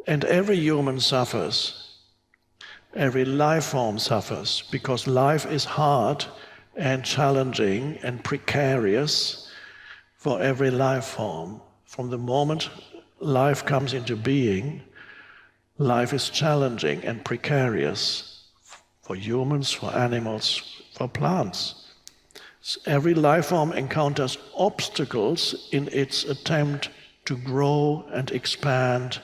And every human suffers. Every life form suffers because life is hard and challenging and precarious for every life form. From the moment life comes into being, life is challenging and precarious for humans, for animals, for plants. Every life form encounters obstacles in its attempt to grow and expand,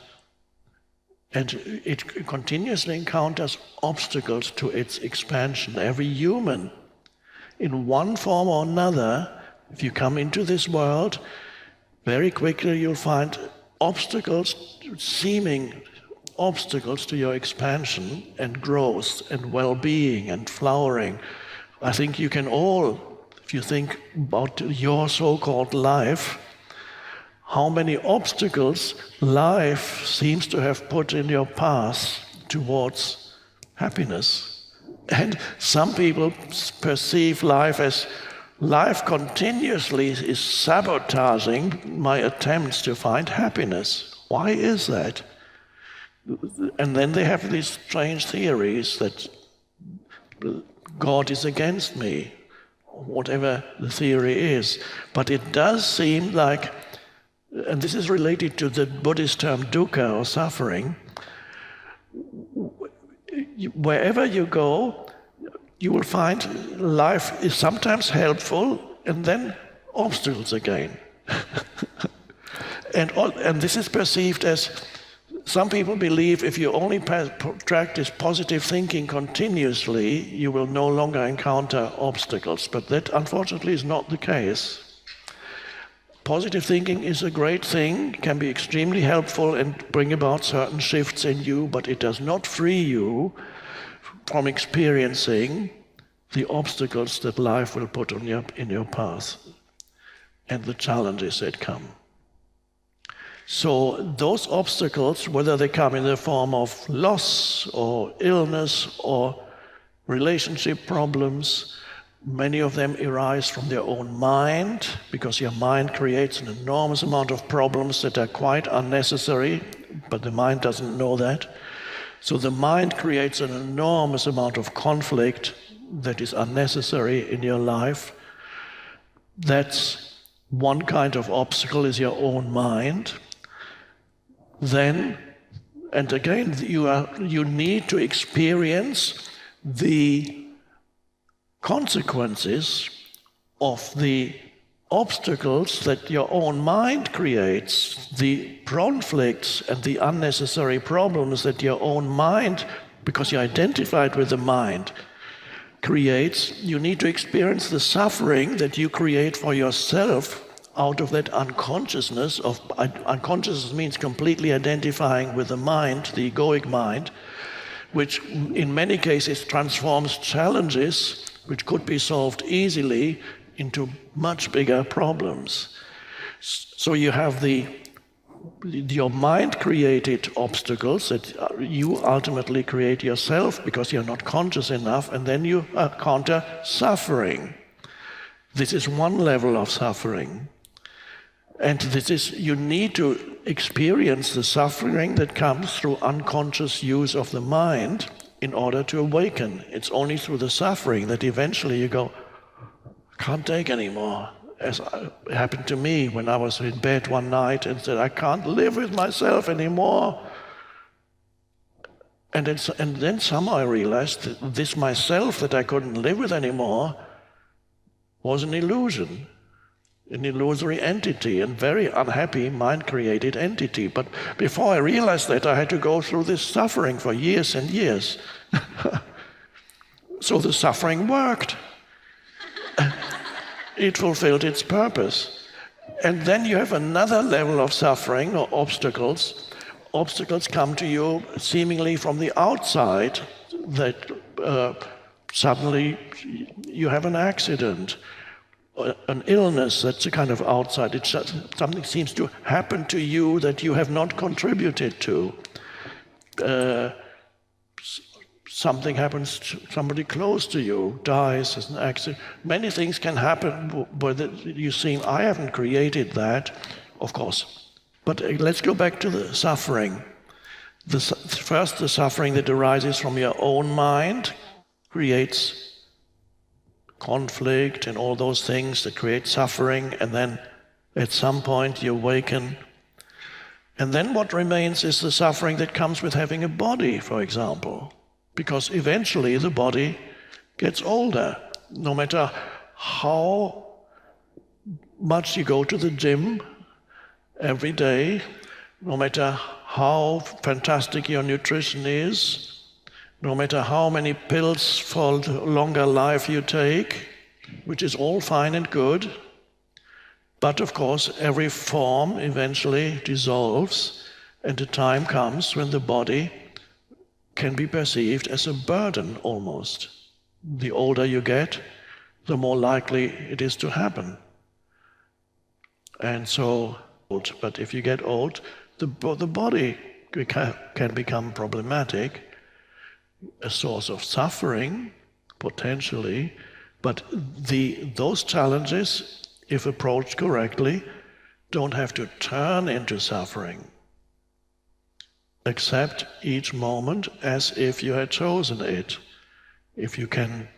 and it continuously encounters obstacles to its expansion. Every human, in one form or another, if you come into this world, very quickly you'll find obstacles, seeming obstacles to your expansion and growth and well-being and flowering. I think you can all, if you think about your so-called life, how many obstacles life seems to have put in your path towards happiness. And some people perceive life as life continuously is sabotaging my attempts to find happiness. Why is that? And then they have these strange theories that God is against me, whatever the theory is. But it does seem like, and this is related to the Buddhist term dukkha, or suffering, wherever you go, you will find life is sometimes helpful and then obstacles again. And this is perceived as, some people believe if you only practice positive thinking continuously, you will no longer encounter obstacles. But that, unfortunately, is not the case. Positive thinking is a great thing, can be extremely helpful and bring about certain shifts in you, but it does not free you from experiencing the obstacles that life will put in your path and the challenges that come. So those obstacles, whether they come in the form of loss or illness or relationship problems, many of them arise from their own mind, because your mind creates an enormous amount of problems that are quite unnecessary, but the mind doesn't know that. So the mind creates an enormous amount of conflict that is unnecessary in your life. That's one kind of obstacle, is your own mind. Then, and again, you need to experience the consequences of the obstacles that your own mind creates, the conflicts and the unnecessary problems that your own mind, because you're identified with the mind, creates. You need to experience the suffering that you create for yourself out of that unconsciousness. Unconsciousness means completely identifying with the mind, the egoic mind, which in many cases transforms challenges which could be solved easily into much bigger problems. So you have your mind-created obstacles that you ultimately create yourself because you're not conscious enough, and then you encounter suffering. This is one level of suffering. And you need to experience the suffering that comes through unconscious use of the mind in order to awaken. It's only through the suffering that eventually you go, can't take anymore. As happened to me when I was in bed one night and said, I can't live with myself anymore. And then somehow I realized that this myself that I couldn't live with anymore was an illusion. An illusory entity, and very unhappy mind-created entity. But before I realized that, I had to go through this suffering for years and years. So the suffering worked. It fulfilled its purpose. And then you have another level of suffering or obstacles. Obstacles come to you seemingly from the outside, that suddenly you have an accident, an illness that's a kind of outside. It's something seems to happen to you that you have not contributed to. Something happens to somebody close to you, dies as an accident. Many things can happen where you seem, I haven't created that, of course. But let's go back to the suffering. First, the suffering that arises from your own mind creates conflict and all those things that create suffering, and then at some point you awaken. And then what remains is the suffering that comes with having a body, for example, because eventually the body gets older. No matter how much you go to the gym every day, no matter how fantastic your nutrition is, no matter how many pills for longer life you take, which is all fine and good, but of course every form eventually dissolves, and a time comes when the body can be perceived as a burden almost. The older you get, the more likely it is to happen. And so, but if you get old, the body can become problematic, a source of suffering, potentially, but those challenges, if approached correctly, don't have to turn into suffering. Accept each moment as if you had chosen it. If you can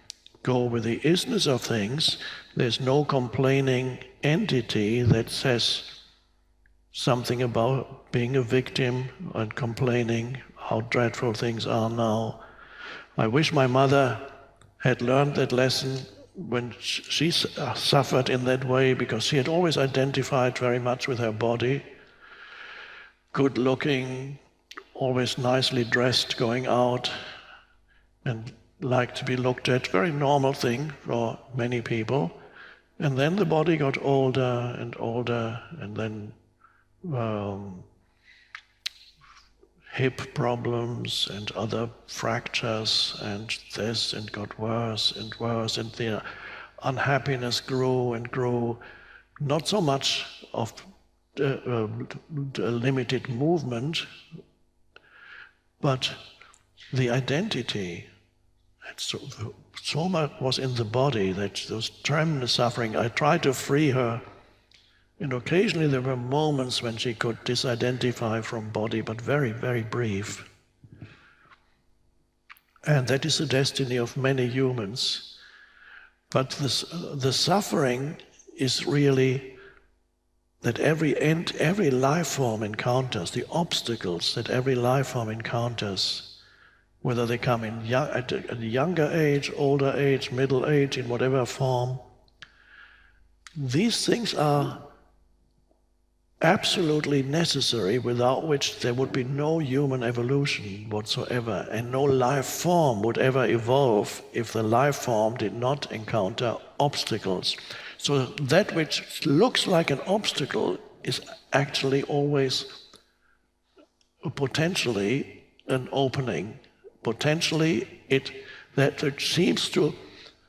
go with the isness of things, there's no complaining entity that says something about being a victim and complaining how dreadful things are now. I wish my mother had learned that lesson when she suffered in that way, because she had always identified very much with her body, good looking, always nicely dressed, going out, and liked to be looked at, very normal thing for many people. And then the body got older and older, and then hip problems and other fractures and this, and got worse and worse, and the unhappiness grew and grew. Not so much of limited movement, but the identity. So much was in the body that those tremendous suffering. I tried to free her, and occasionally there were moments when she could disidentify from body, but very, very brief. And that is the destiny of many humans. But the suffering is really that every life form encounters, the obstacles that every life form encounters, whether they come at a younger age, older age, middle age, in whatever form, these things are absolutely necessary, without which there would be no human evolution whatsoever, and no life form would ever evolve if the life form did not encounter obstacles. So that which looks like an obstacle is actually always potentially an opening. Potentially that seems to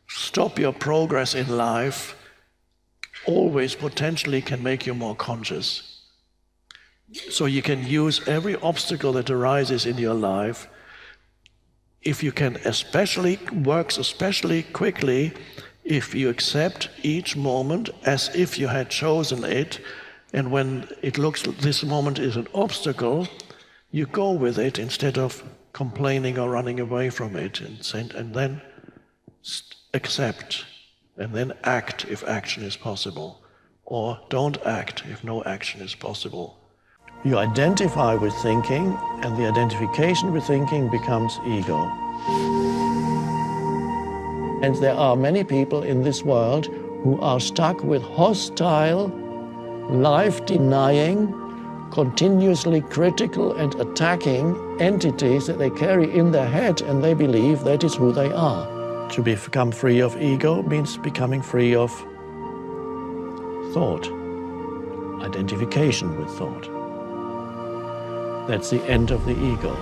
stop your progress in life, always potentially can make you more conscious. So you can use every obstacle that arises in your life, if you can works especially quickly, if you accept each moment as if you had chosen it, and when it looks this moment is an obstacle, you go with it instead of complaining or running away from it, and then accept, and then act if action is possible, or don't act if no action is possible. You identify with thinking, and the identification with thinking becomes ego. And there are many people in this world who are stuck with hostile, life-denying, continuously critical and attacking entities that they carry in their head, and they believe that is who they are. To become free of ego means becoming free of thought, identification with thought. That's the end of the ego.